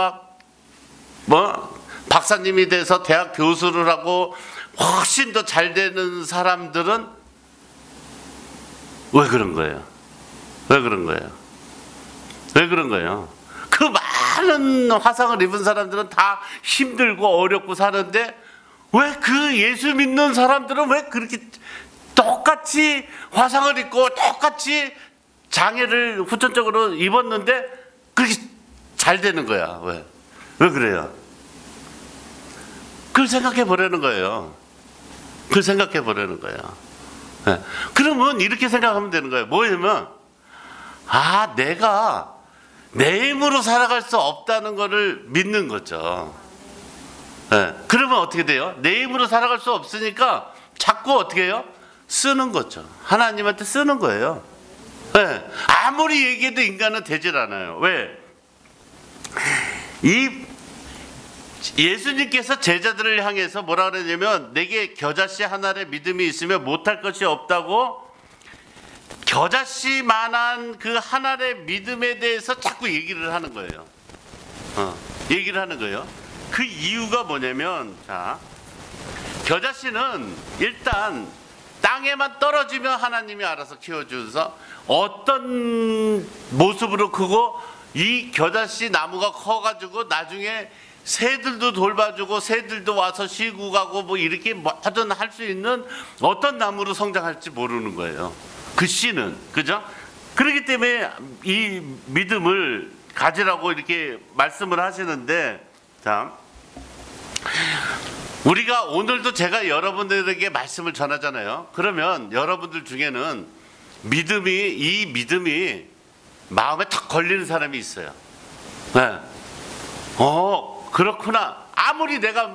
[SPEAKER 1] 박사님이 돼서 대학 교수를 하고 훨씬 더 잘 되는 사람들은 왜 그런 거예요? 왜 그런 거예요? 왜 그런 거예요? 그 많은 화상을 입은 사람들은 다 힘들고 어렵고 사는데 왜 그 예수 믿는 사람들은 왜 그렇게 똑같이 화상을 입고 똑같이 장애를 후천적으로 입었는데 그렇게 잘 되는 거야? 왜? 왜 그래요? 그걸 생각해 보라는 거예요. 그걸 생각해 보라는 거예요. 네. 그러면 이렇게 생각하면 되는 거예요. 뭐냐면 내가 내 힘으로 살아갈 수 없다는 것을 믿는 거죠. 네. 그러면 어떻게 돼요? 내 힘으로 살아갈 수 없으니까 자꾸 어떻게 해요? 쓰는 거죠. 하나님한테 쓰는 거예요. 네. 아무리 얘기해도 인간은 되질 않아요. 왜? 예수님께서 제자들을 향해서 뭐라 그러냐면 내게 겨자씨 하나의 믿음이 있으면 못할 것이 없다고 겨자씨만한 그 하나의 믿음에 대해서 자꾸 얘기를 하는 거예요. 얘기를 하는 거예요. 그 이유가 뭐냐면 겨자씨는 일단 땅에만 떨어지면 하나님이 알아서 키워주셔서 어떤 모습으로 크고 이 겨자씨 나무가 커가지고 나중에 새들도 돌봐주고 새들도 와서 쉬고 가고 뭐 이렇게 뭐든 할 수 있는 어떤 나무로 성장할지 모르는 거예요. 그 씨는. 그죠? 그렇기 때문에 이 믿음을 가지라고 이렇게 말씀을 하시는데 우리가 오늘도 제가 여러분들에게 말씀을 전하잖아요. 그러면 여러분들 중에는 이 믿음이 마음에 탁 걸리는 사람이 있어요. 네. 그렇구나. 아무리 내가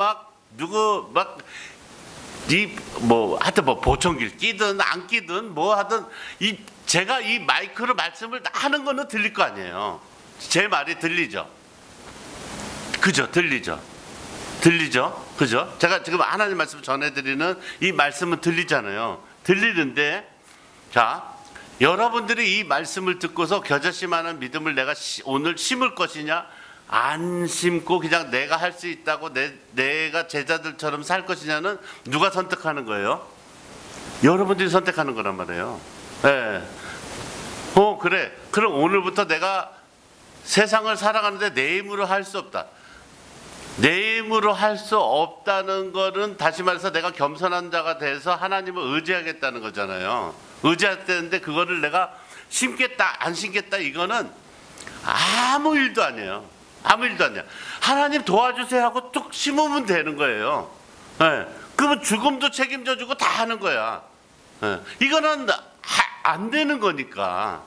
[SPEAKER 1] 하여튼 보청기를 끼든 안 끼든 뭐 하든 제가 이 마이크로 말씀을 하는 거는 들릴 거 아니에요. 제 말이 들리죠? 그죠? 들리죠? 그죠? 제가 지금 하나님 말씀 전해드리는 이 말씀은 들리잖아요. 들리는데 여러분들이 이 말씀을 듣고서 겨자씨만한 믿음을 내가 오늘 심을 것이냐 안 심고 그냥 내가 할 수 있다고 내가 제자들처럼 살 것이냐는 누가 선택하는 거예요? 여러분들이 선택하는 거란 말이에요. 네. 그래. 그럼 오늘부터 내가 세상을 살아가는데 내 힘으로 할 수 없다. 내 힘으로 할 수 없다는 거는 다시 말해서 내가 겸손한 자가 돼서 하나님을 의지하겠다는 거잖아요. 의지하겠다는데 그거를 내가 심겠다 안 심겠다 이거는 아무 일도 아니에요. 아무 일도 아니야. 하나님 도와주세요 하고 뚝 심으면 되는 거예요. 네. 그러면 죽음도 책임져주고 다 하는 거야. 네. 이거는 안 되는 거니까.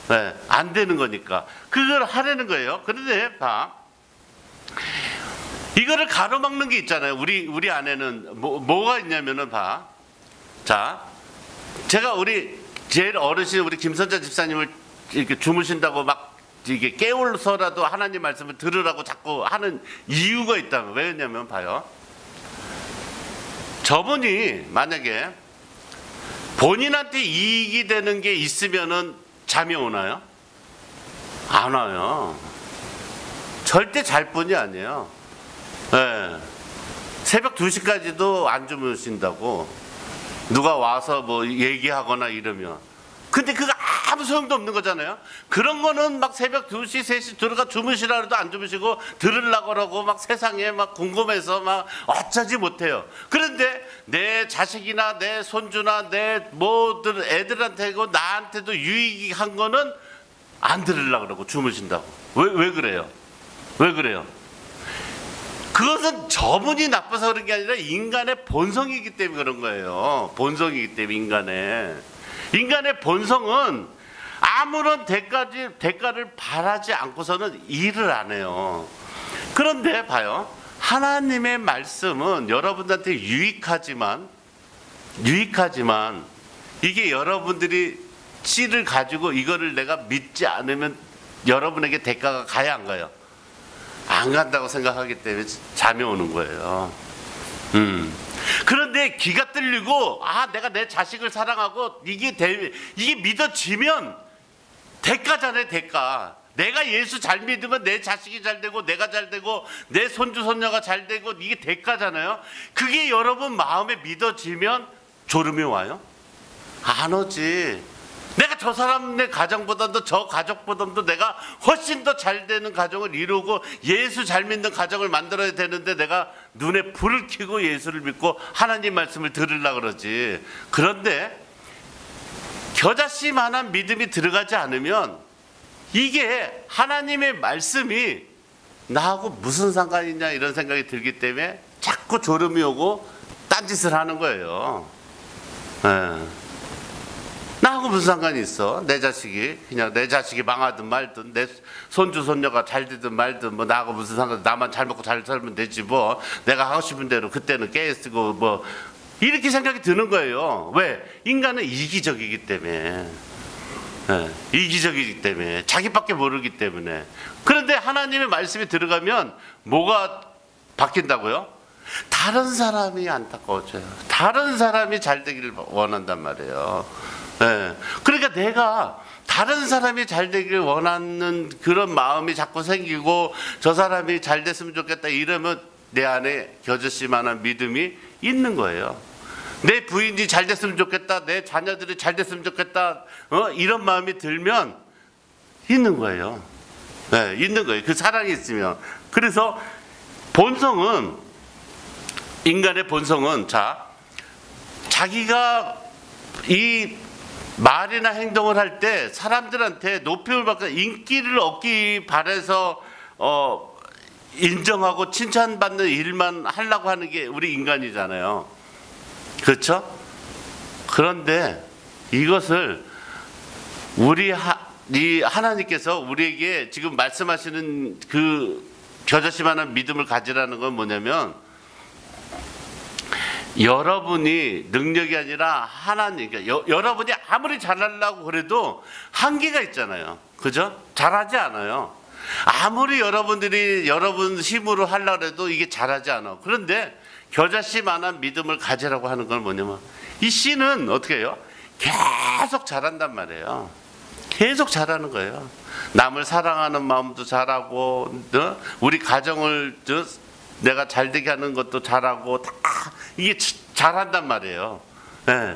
[SPEAKER 1] 네. 안 되는 거니까. 그걸 하라는 거예요. 그런데 이거를 가로막는 게 있잖아요. 우리 안에는 뭐가 있냐면은 제가 제일 어르신 우리 김선자 집사님을 이렇게 주무신다고 이게 깨울서라도 하나님 말씀을 들으라고 자꾸 하는 이유가 있다면 왜냐면 저분이 만약에 본인한테 이익이 되는 게 있으면은 잠이 오나요? 안 와요. 절대 잘 뿐이 아니에요. 네. 새벽 2시까지도 안 주무신다고 누가 와서 뭐 얘기하거나 이러면. 근데 그거 아무 소용도 없는 거잖아요. 그런 거는 막 새벽 2시, 3시 들어가 주무시라 해도 안 주무시고 들으려고 그러고 막 세상에 막 궁금해서 막 어쩌지 못해요. 그런데 내 자식이나 내 손주나 내 뭐들 애들한테고 나한테도 유익이 한 거는 안 들으려고 그러고 주무신다고. 왜 그래요? 왜 그래요? 그것은 저분이 나빠서 그런 게 아니라 인간의 본성이기 때문에 그런 거예요. 본성이기 때문에 인간의 본성은 아무런 대가를 바라지 않고서는 일을 안 해요. 그런데 봐요. 하나님의 말씀은 여러분들한테 유익하지만 이게 여러분들이 씨를 가지고 이거를 내가 믿지 않으면 여러분에게 대가가 가야 안 가요? 안 간다고 생각하기 때문에 잠이 오는 거예요. 그런데 기가 뚫리고 내가 내 자식을 사랑하고 이게 믿어지면 대가잖아요. 대가. 내가 예수 잘 믿으면 내 자식이 잘 되고 내가 잘 되고 내 손주 손녀가 잘 되고 이게 대가잖아요. 그게 여러분 마음에 믿어지면 졸음이 와요? 안 오지. 내가 저 사람의 가정보다도 저 가족보다도 내가 훨씬 더 잘 되는 가정을 이루고 예수 잘 믿는 가정을 만들어야 되는데 내가 눈에 불을 켜고 예수를 믿고 하나님 말씀을 들으려고 그러지. 그런데 겨자씨만한 믿음이 들어가지 않으면 이게 하나님의 말씀이 나하고 무슨 상관이냐 이런 생각이 들기 때문에 자꾸 졸음이 오고 딴짓을 하는 거예요. 나하고 무슨 상관이 있어? 내 자식이 망하든 말든 내 손주 손녀가 잘 되든 말든 뭐 나하고 무슨 상관? 나만 잘 먹고 잘 살면 되지 뭐. 내가 하고 싶은 대로 그때는 깨 쓰고 뭐 이렇게 생각이 드는 거예요. 왜? 인간은 이기적이기 때문에. 이기적이기 때문에 자기밖에 모르기 때문에. 그런데 하나님의 말씀이 들어가면 뭐가 바뀐다고요? 다른 사람이 안타까워져요. 다른 사람이 잘 되기를 원한단 말이에요. 그러니까 내가 다른 사람이 잘 되길 원하는 그런 마음이 자꾸 생기고 저 사람이 잘 됐으면 좋겠다 이러면 내 안에 겨자씨만한 믿음이 있는 거예요. 내 부인이 잘 됐으면 좋겠다, 내 자녀들이 잘 됐으면 좋겠다, 이런 마음이 들면 있는 거예요. 있는 거예요. 그 사랑이 있으면. 그래서 인간의 본성은 자기가 이 말이나 행동을 할 때 사람들한테 높임을 받고 인기를 얻기 바라서 인정하고 칭찬받는 일만 하려고 하는 게 우리 인간이잖아요. 그렇죠? 그런데 이것을 하나님께서 우리에게 지금 말씀하시는 그 겨자씨만한 믿음을 가지라는 건 뭐냐면 여러분이 능력이 아니라 하나님, 그러니까 여러분이 아무리 잘하려고 그래도 한계가 있잖아요. 그죠? 잘하지 않아요. 아무리 여러분들이 여러분 힘으로 하려고 해도 이게 잘하지 않아. 그런데 겨자씨만한 믿음을 가지라고 하는 건 뭐냐면 이 씨는 어떻게 해요? 계속 잘한단 말이에요. 계속 잘하는 거예요. 남을 사랑하는 마음도 잘하고 우리 가정을 내가 잘되게 하는 것도 잘하고 다 이게 잘한단 말이에요.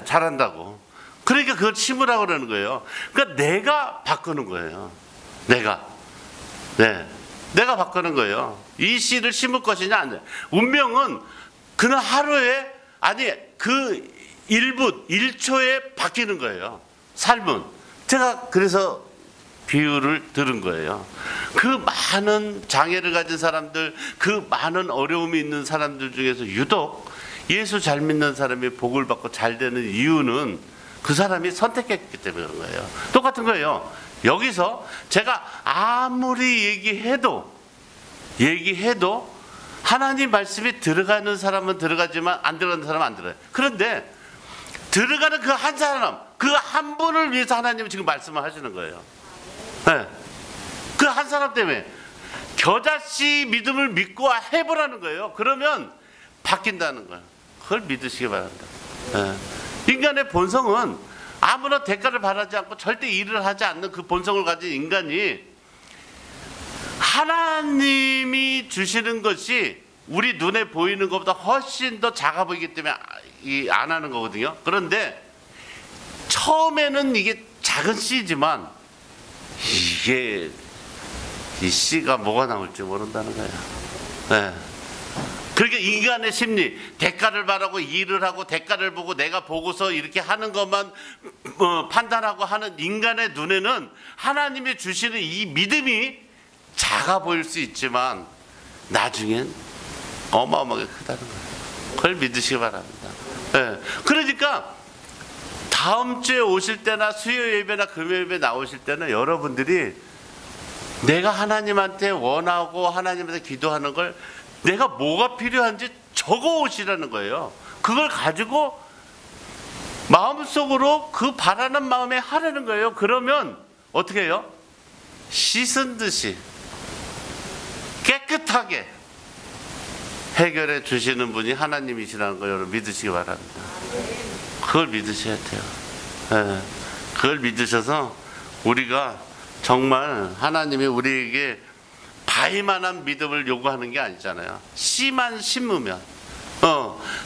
[SPEAKER 1] 잘한다고. 그러니까 그걸 심으라고 그러는 거예요. 그러니까 내가 바꾸는 거예요. 내가 바꾸는 거예요. 이 씨를 심을 것이냐 안 돼. 운명은 그날 하루에 그 1초에 바뀌는 거예요. 삶은. 제가 그래서 비유를 들은 거예요. 그 많은 장애를 가진 사람들, 그 많은 어려움이 있는 사람들 중에서 유독 예수 잘 믿는 사람이 복을 받고 잘 되는 이유는 그 사람이 선택했기 때문에 그런 거예요. 똑같은 거예요. 여기서 제가 아무리 얘기해도 하나님 말씀이 들어가는 사람은 들어가지만 안 들어가는 사람은 안 들어요. 그런데 들어가는 그 한 사람, 그 한 분을 위해서 하나님은 지금 말씀을 하시는 거예요. 그 한 사람 때문에 겨자씨 믿음을 믿고 해보라는 거예요. 그러면 바뀐다는 거예요. 그걸 믿으시기 바랍니다. 인간의 본성은 아무런 대가를 바라지 않고 절대 일을 하지 않는 그 본성을 가진 인간이 하나님이 주시는 것이 우리 눈에 보이는 것보다 훨씬 더 작아 보이기 때문에 안 하는 거거든요. 그런데 처음에는 이게 작은 씨지만 이게 이 씨가 뭐가 나올지 모른다는 거예요. 네. 그러니까 인간의 심리, 대가를 바라고 일을 하고 대가를 보고 내가 보고서 이렇게 하는 것만 판단하고 하는 인간의 눈에는 하나님이 주시는 이 믿음이 작아 보일 수 있지만 나중엔 어마어마하게 크다는 거예요. 그걸 믿으시기 바랍니다. 네. 그러니까 다음 주에 오실 때나 수요 예배나 금요 예배 나오실 때는 여러분들이 내가 하나님한테 원하고 하나님한테 기도하는 걸 내가 뭐가 필요한지 적어 오시라는 거예요. 그걸 가지고 마음속으로 그 바라는 마음에 하라는 거예요. 그러면 어떻게 해요? 씻은 듯이 깨끗하게 해결해 주시는 분이 하나님이시라는 거 여러분 믿으시기 바랍니다. 그걸 믿으셔야 돼요. 네. 그걸 믿으셔서 우리가 정말 하나님이 우리에게 바위만한 믿음을 요구하는 게 아니잖아요. 씨만 심으면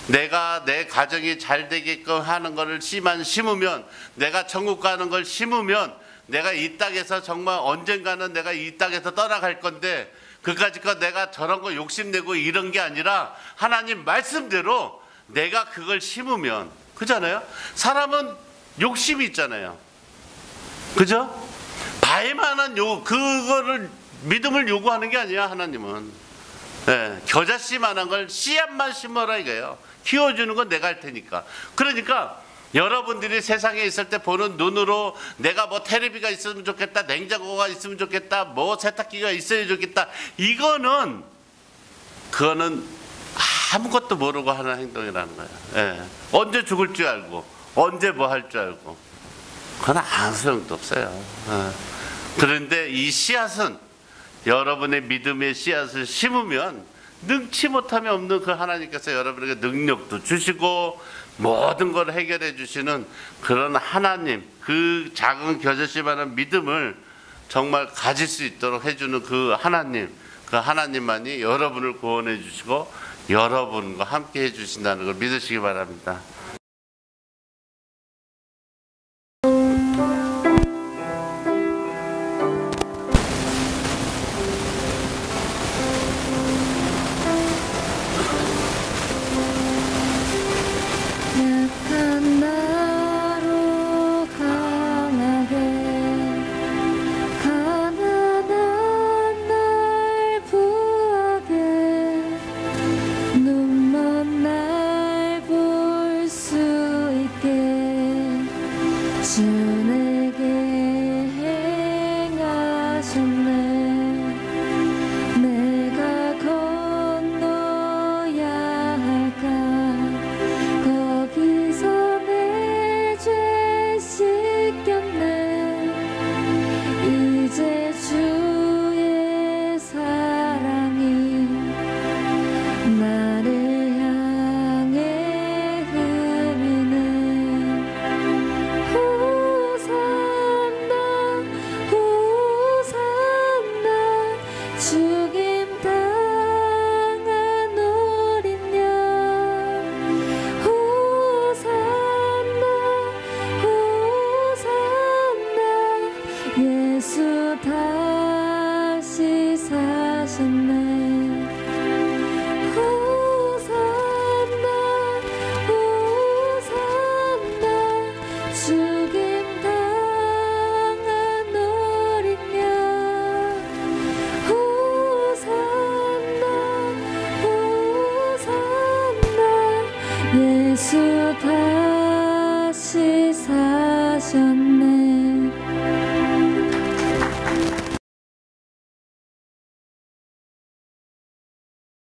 [SPEAKER 1] 내가 내 가정이 잘 되게끔 하는 것을 씨만 심으면, 내가 천국 가는 걸 심으면 내가 이 땅에서 정말 언젠가는 내가 이 땅에서 떠나갈 건데 그까짓 내가 저런 거 욕심내고 이런 게 아니라 하나님 말씀대로 내가 그걸 심으면, 그잖아요. 사람은 욕심이 있잖아요. 그죠? 바위만한 그거를 믿음을 요구하는 게 아니야. 하나님은 겨자씨만한 걸 씨앗만 심어라 이거예요. 키워주는 건 내가 할 테니까. 그러니까 여러분들이 세상에 있을 때 보는 눈으로 내가 뭐 테레비가 있으면 좋겠다, 냉장고가 있으면 좋겠다, 뭐 세탁기가 있어야 좋겠다, 그거는 아무것도 모르고 하는 행동이라는 거예요. 언제 죽을 줄 알고 언제 뭐 할 줄 알고 그건 아무 소용도 없어요. 그런데 이 씨앗은 여러분의 믿음의 씨앗을 심으면 능치 못함이 없는 그 하나님께서 여러분에게 능력도 주시고 모든 걸 해결해 주시는 그런 하나님, 그 작은 겨자씨만한 믿음을 정말 가질 수 있도록 해주는 그 하나님만이 여러분을 구원해 주시고 여러분과 함께 해 주신다는 걸 믿으시기 바랍니다.
[SPEAKER 2] 예수 다시 사셨네.